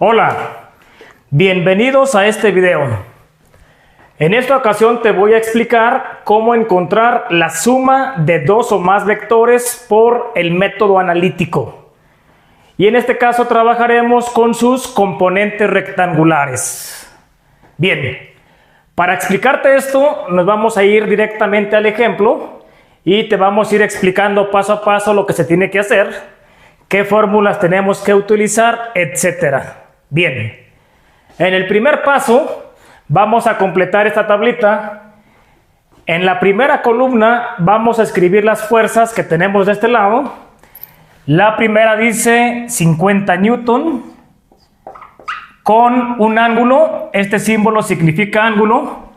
Hola, bienvenidos a este video. En esta ocasión te voy a explicar cómo encontrar la suma de dos o más vectores por el método analítico. Y en este caso trabajaremos con sus componentes rectangulares. Bien, para explicarte esto nos vamos a ir directamente al ejemplo y te vamos a ir explicando paso a paso lo que se tiene que hacer, qué fórmulas tenemos que utilizar, etcétera. Bien, en el primer paso vamos a completar esta tablita. En la primera columna vamos a escribir las fuerzas que tenemos de este lado. La primera dice 50 newton con un ángulo. Este símbolo significa ángulo.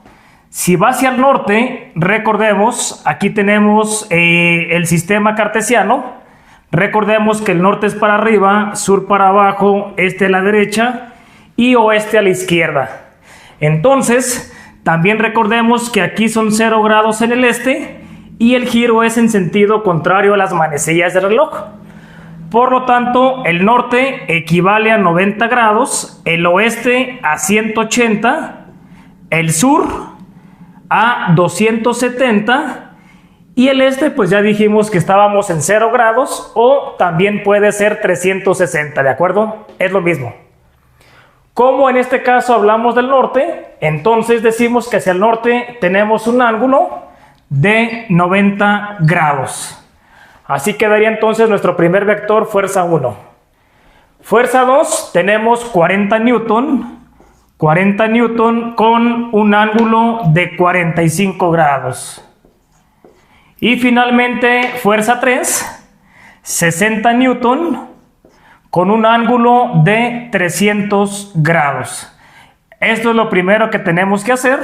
Si va hacia el norte, recordemos, aquí tenemos el sistema cartesiano. Recordemos que el norte es para arriba, sur para abajo, este a la derecha y oeste a la izquierda. Entonces, también recordemos que aquí son 0 grados en el este y el giro es en sentido contrario a las manecillas del reloj. Por lo tanto, el norte equivale a 90 grados, el oeste a 180, el sur a 270 y el este, pues ya dijimos que estábamos en 0 grados o también puede ser 360, ¿de acuerdo? Es lo mismo. Como en este caso hablamos del norte, entonces decimos que hacia el norte tenemos un ángulo de 90 grados. Así quedaría entonces nuestro primer vector, fuerza 1. Fuerza 2, tenemos 40 newton con un ángulo de 45 grados. Y finalmente, fuerza 3, 60 newton con un ángulo de 300 grados. Esto es lo primero que tenemos que hacer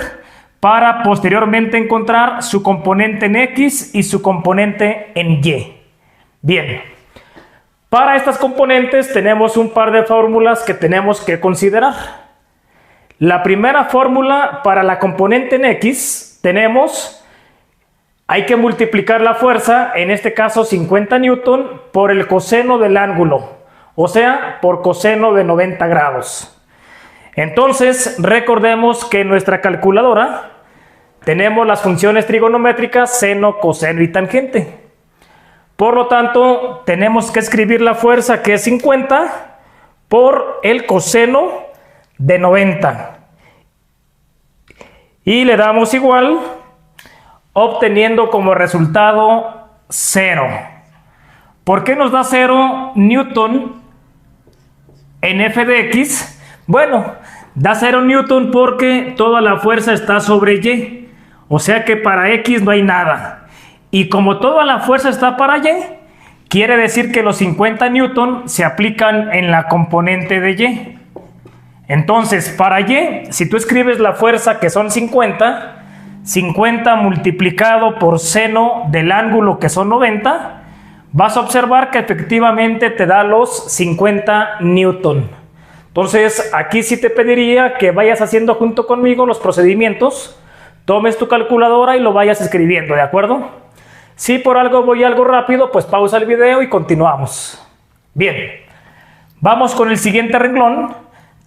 para posteriormente encontrar su componente en X y su componente en Y. Bien, para estas componentes tenemos un par de fórmulas que tenemos que considerar. La primera fórmula para la componente en X tenemos... Hay que multiplicar la fuerza, en este caso 50 newton, por el coseno del ángulo, o sea, por coseno de 90 grados. Entonces, recordemos que en nuestra calculadora tenemos las funciones trigonométricas seno, coseno y tangente. Por lo tanto, tenemos que escribir la fuerza, que es 50, por el coseno de 90. Y le damos igual, obteniendo como resultado 0. ¿Por qué nos da 0 newton en f de x? Bueno, da 0 newton porque toda la fuerza está sobre y, o sea que para x no hay nada. Y como toda la fuerza está para y, quiere decir que los 50 newton se aplican en la componente de y. Entonces, para y, si tú escribes la fuerza, que son 50 multiplicado por seno del ángulo, que son 90, vas a observar que efectivamente te da los 50 newton. Entonces, aquí sí te pediría que vayas haciendo junto conmigo los procedimientos, tomes tu calculadora y lo vayas escribiendo, ¿de acuerdo? Si por algo voy algo rápido, pues pausa el video y continuamos. Bien, vamos con el siguiente renglón.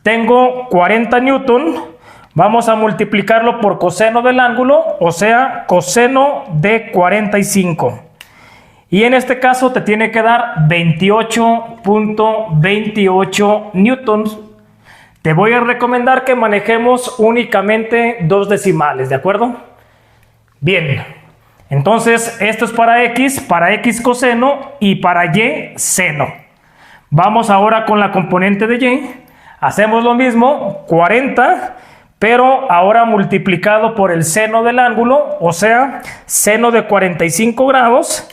Tengo 40 newton. Vamos a multiplicarlo por coseno del ángulo, o sea, coseno de 45. Y en este caso te tiene que dar 28.28 newtons. Te voy a recomendar que manejemos únicamente dos decimales, ¿de acuerdo? Bien, entonces esto es para x coseno y para y seno. Vamos ahora con la componente de y. Hacemos lo mismo, 40, pero ahora multiplicado por el seno del ángulo, o sea, seno de 45 grados,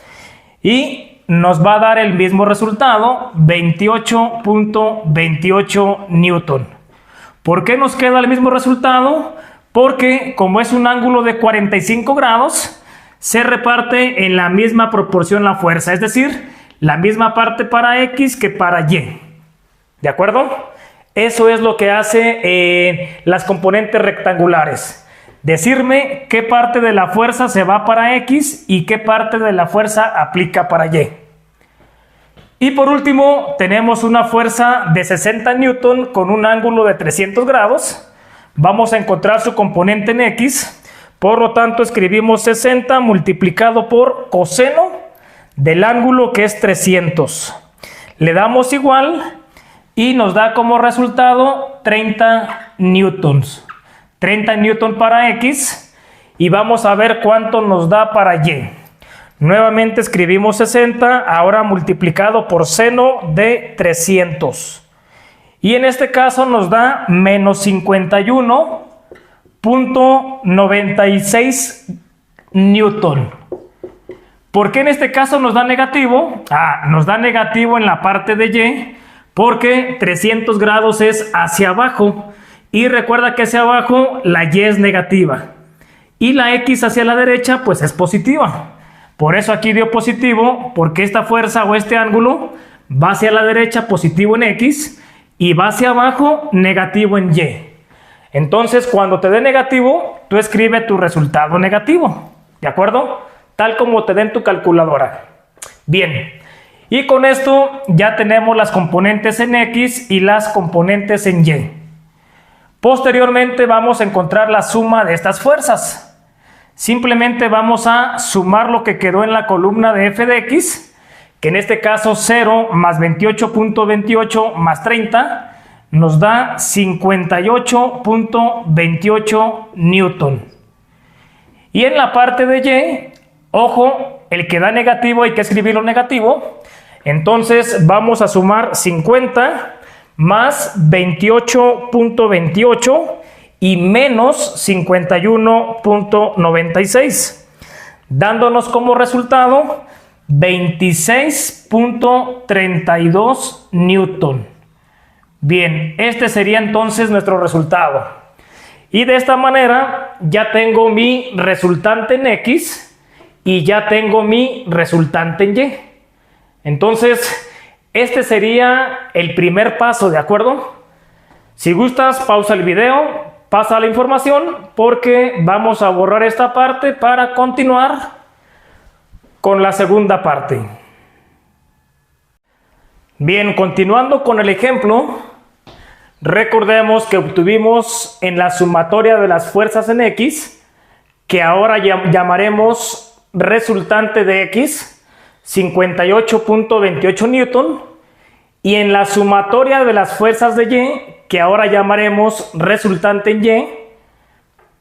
y nos va a dar el mismo resultado, 28.28 newton. ¿Por qué nos queda el mismo resultado? Porque como es un ángulo de 45 grados, se reparte en la misma proporción la fuerza, es decir, la misma parte para X que para Y. ¿De acuerdo? Eso es lo que hace las componentes rectangulares. Decirme qué parte de la fuerza se va para X y qué parte de la fuerza aplica para Y. Y por último, tenemos una fuerza de 60 newton con un ángulo de 300 grados. Vamos a encontrar su componente en X. Por lo tanto, escribimos 60 multiplicado por coseno del ángulo, que es 300. Le damos igual y nos da como resultado 30 newtons. 30 newtons para X. Y vamos a ver cuánto nos da para Y. Nuevamente escribimos 60, ahora multiplicado por seno de 300. Y en este caso nos da menos 51.96 newton. ¿Por qué en este caso nos da negativo? Nos da negativo en la parte de Y, porque 300 grados es hacia abajo. Y recuerda que hacia abajo la Y es negativa. Y la X hacia la derecha pues es positiva. Por eso aquí dio positivo, porque esta fuerza o este ángulo va hacia la derecha positivo en X y va hacia abajo negativo en Y. Entonces, cuando te dé negativo, tú escribe tu resultado negativo, ¿de acuerdo? Tal como te den tu calculadora. Bien, y con esto ya tenemos las componentes en X y las componentes en Y. Posteriormente vamos a encontrar la suma de estas fuerzas. Simplemente vamos a sumar lo que quedó en la columna de f de x, que en este caso 0 más 28.28 más 30 nos da 58.28 newton. Y en la parte de y, ojo, el que da negativo hay que escribirlo negativo. Entonces vamos a sumar 50 más 28.28 y menos 51.96, dándonos como resultado 26.32 newton. Bien, este sería entonces nuestro resultado. Y de esta manera ya tengo mi resultante en X y ya tengo mi resultante en Y. Entonces, este sería el primer paso, ¿de acuerdo? Si gustas, pausa el video. Pasa la información porque vamos a borrar esta parte para continuar con la segunda parte. Bien, continuando con el ejemplo, recordemos que obtuvimos en la sumatoria de las fuerzas en X, que ahora llamaremos resultante de X, 58.28 newton, y en la sumatoria de las fuerzas de Y, que ahora llamaremos resultante en Y,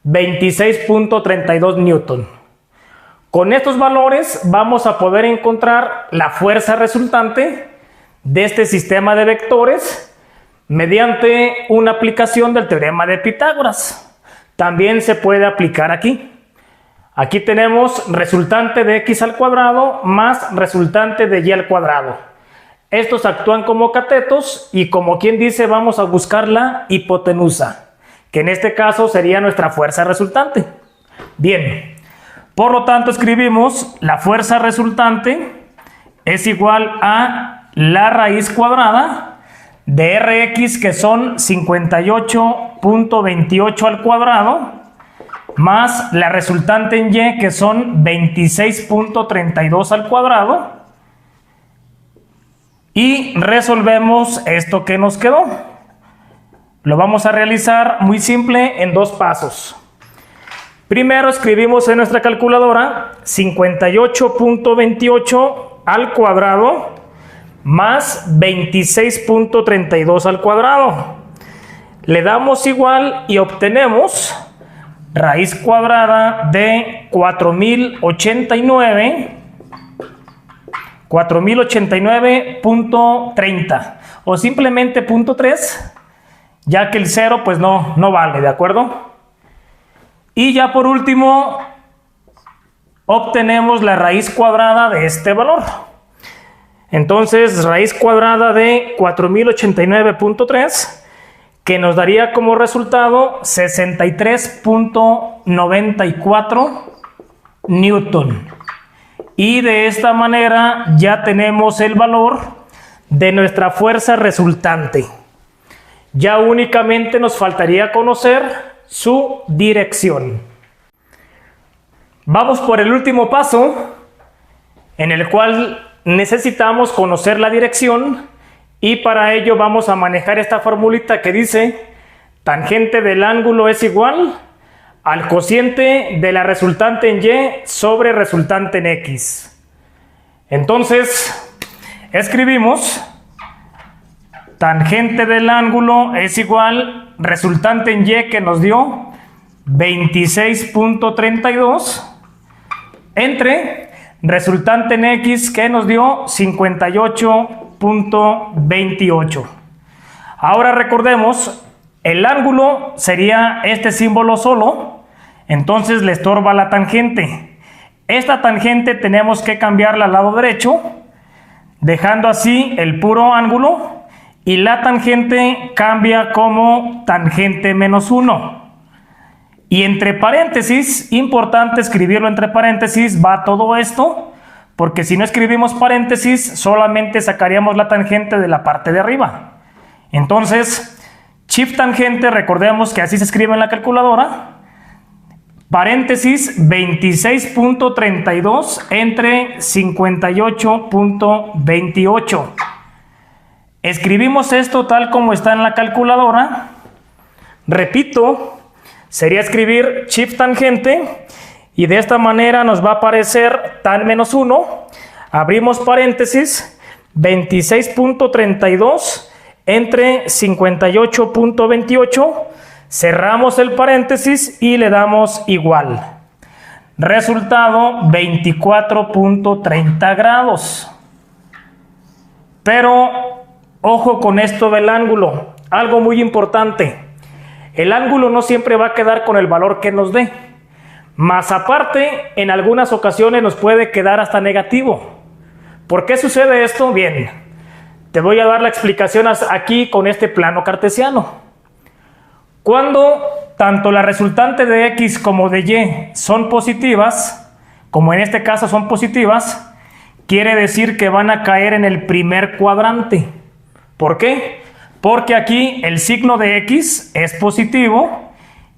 26.32 newton. Con estos valores vamos a poder encontrar la fuerza resultante de este sistema de vectores mediante una aplicación del teorema de Pitágoras. También se puede aplicar aquí. Aquí tenemos resultante de x al cuadrado más resultante de y al cuadrado. Estos actúan como catetos y, como quien dice, vamos a buscar la hipotenusa, que en este caso sería nuestra fuerza resultante. Bien, por lo tanto escribimos la fuerza resultante es igual a la raíz cuadrada de Rx, que son 58.28 al cuadrado, más la resultante en Y, que son 26.32 al cuadrado. Y resolvemos esto que nos quedó. Lo vamos a realizar muy simple en dos pasos. Primero escribimos en nuestra calculadora 58.28 al cuadrado más 26.32 al cuadrado. Le damos igual y obtenemos raíz cuadrada de 4089.30 o simplemente 0.3, ya que el 0 pues no vale, ¿de acuerdo? Y ya por último obtenemos la raíz cuadrada de este valor. Entonces, raíz cuadrada de 4089.3, que nos daría como resultado 63.94 newton. Y de esta manera ya tenemos el valor de nuestra fuerza resultante. Ya únicamente nos faltaría conocer su dirección. Vamos por el último paso, en el cual necesitamos conocer la dirección y para ello vamos a manejar esta formulita que dice tangente del ángulo es igual al cociente de la resultante en Y sobre resultante en X. Entonces, escribimos tangente del ángulo es igual resultante en Y que nos dio 26.32 entre resultante en X que nos dio 58.28. Ahora recordemos, el ángulo sería este símbolo solo, entonces le estorba la tangente. Esta tangente tenemos que cambiarla al lado derecho, dejando así el puro ángulo, y la tangente cambia como tangente menos 1. Y entre paréntesis, importante escribirlo entre paréntesis, va todo esto, porque si no escribimos paréntesis, solamente sacaríamos la tangente de la parte de arriba. Entonces, shift tangente, recordemos que así se escribe en la calculadora, paréntesis 26.32 entre 58.28. Escribimos esto tal como está en la calculadora. Repito, sería escribir shift tangente y de esta manera nos va a aparecer tan menos 1. Abrimos paréntesis 26.32 entre 58.28. Cerramos el paréntesis y le damos igual. Resultado 24.30 grados. Pero ojo con esto del ángulo. Algo muy importante. El ángulo no siempre va a quedar con el valor que nos dé. Más aparte, en algunas ocasiones nos puede quedar hasta negativo. ¿Por qué sucede esto? Bien, te voy a dar la explicación aquí con este plano cartesiano. Cuando tanto la resultante de X como de Y son positivas, como en este caso son positivas, quiere decir que van a caer en el primer cuadrante. ¿Por qué? Porque aquí el signo de X es positivo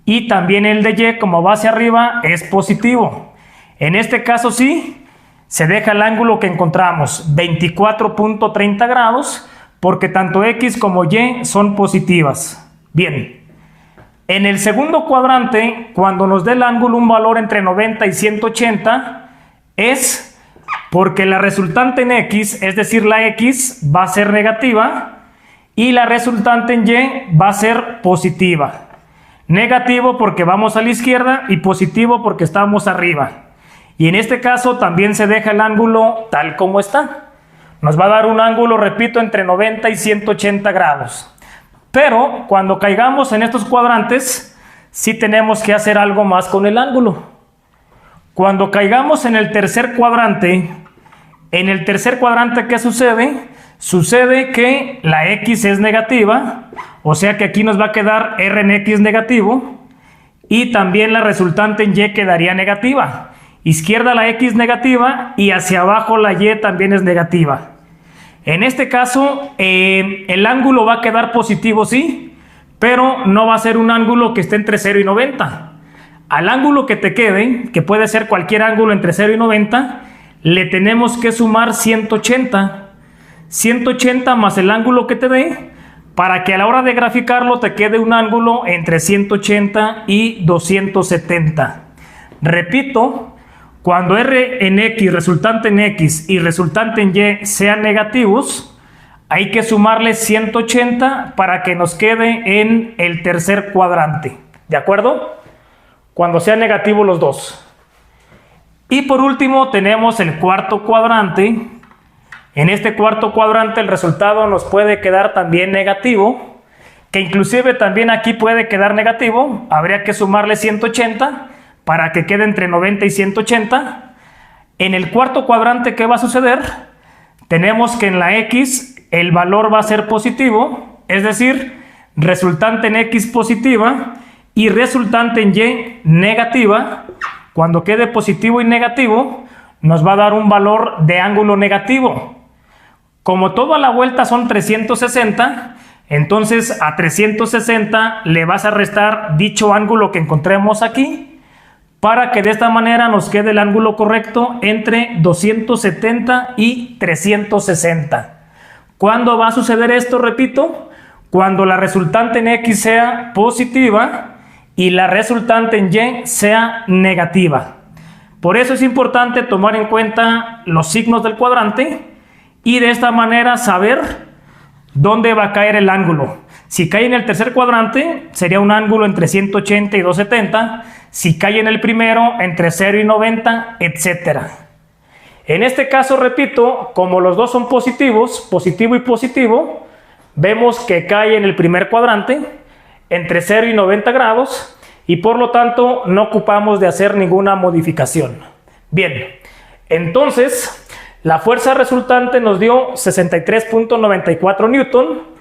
y también el de Y como va hacia arriba es positivo. En este caso sí, se deja el ángulo que encontramos, 24.30 grados, porque tanto X como Y son positivas. Bien, en el segundo cuadrante, cuando nos dé el ángulo un valor entre 90 y 180, es porque la resultante en X, es decir, la X, va a ser negativa y la resultante en Y va a ser positiva. Negativo porque vamos a la izquierda y positivo porque estamos arriba. Y en este caso también se deja el ángulo tal como está. Nos va a dar un ángulo, repito, entre 90 y 180 grados. Pero cuando caigamos en estos cuadrantes, sí tenemos que hacer algo más con el ángulo. Cuando caigamos en el tercer cuadrante, ¿qué sucede? Sucede que la X es negativa, o sea que aquí nos va a quedar R en X negativo, y también la resultante en Y quedaría negativa. Izquierda la X negativa y hacia abajo la Y también es negativa. En este caso, el ángulo va a quedar positivo, sí, pero no va a ser un ángulo que esté entre 0 y 90. Al ángulo que te quede, que puede ser cualquier ángulo entre 0 y 90, le tenemos que sumar 180. 180 más el ángulo que te dé, para que a la hora de graficarlo te quede un ángulo entre 180 y 270. Repito, cuando R en X, resultante en X y resultante en Y sean negativos, hay que sumarle 180 para que nos quede en el tercer cuadrante. ¿De acuerdo? Cuando sean negativos los dos. Y por último tenemos el cuarto cuadrante. En este cuarto cuadrante el resultado nos puede quedar también negativo, que inclusive también aquí puede quedar negativo. Habría que sumarle 180 para que quede entre 90 y 180. En el cuarto cuadrante, ¿qué va a suceder? Tenemos que en la X el valor va a ser positivo, es decir, resultante en X positiva y resultante en Y negativa. Cuando quede positivo y negativo, nos va a dar un valor de ángulo negativo. Como toda la vuelta son 360, entonces a 360 le vas a restar dicho ángulo que encontremos aquí, para que de esta manera nos quede el ángulo correcto entre 270 y 360. ¿Cuándo va a suceder esto? Repito, cuando la resultante en X sea positiva y la resultante en Y sea negativa. Por eso es importante tomar en cuenta los signos del cuadrante y de esta manera saber dónde va a caer el ángulo. Si cae en el tercer cuadrante, sería un ángulo entre 180 y 270. Si cae en el primero, entre 0 y 90, etc. En este caso, repito, como los dos son positivos, positivo y positivo, vemos que cae en el primer cuadrante, entre 0 y 90 grados, y por lo tanto no ocupamos de hacer ninguna modificación. Bien, entonces la fuerza resultante nos dio 63.94 Newton,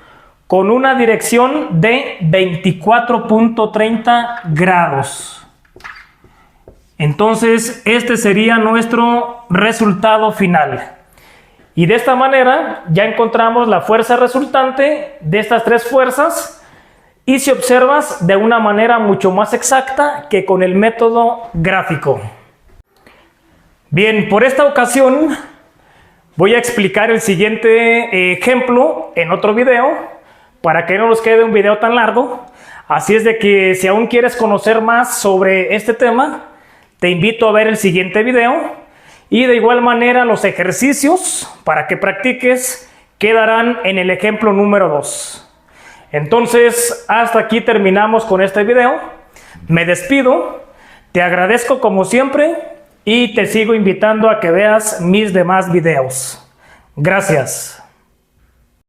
con una dirección de 24.30 grados. Entonces, este sería nuestro resultado final. Y de esta manera ya encontramos la fuerza resultante de estas tres fuerzas y si observas de una manera mucho más exacta que con el método gráfico. Bien, por esta ocasión voy a explicar el siguiente ejemplo en otro video, para que no nos quede un video tan largo. Así es de que si aún quieres conocer más sobre este tema, te invito a ver el siguiente video. Y de igual manera los ejercicios para que practiques quedarán en el ejemplo número 2. Entonces, hasta aquí terminamos con este video. Me despido, te agradezco como siempre y te sigo invitando a que veas mis demás videos. Gracias.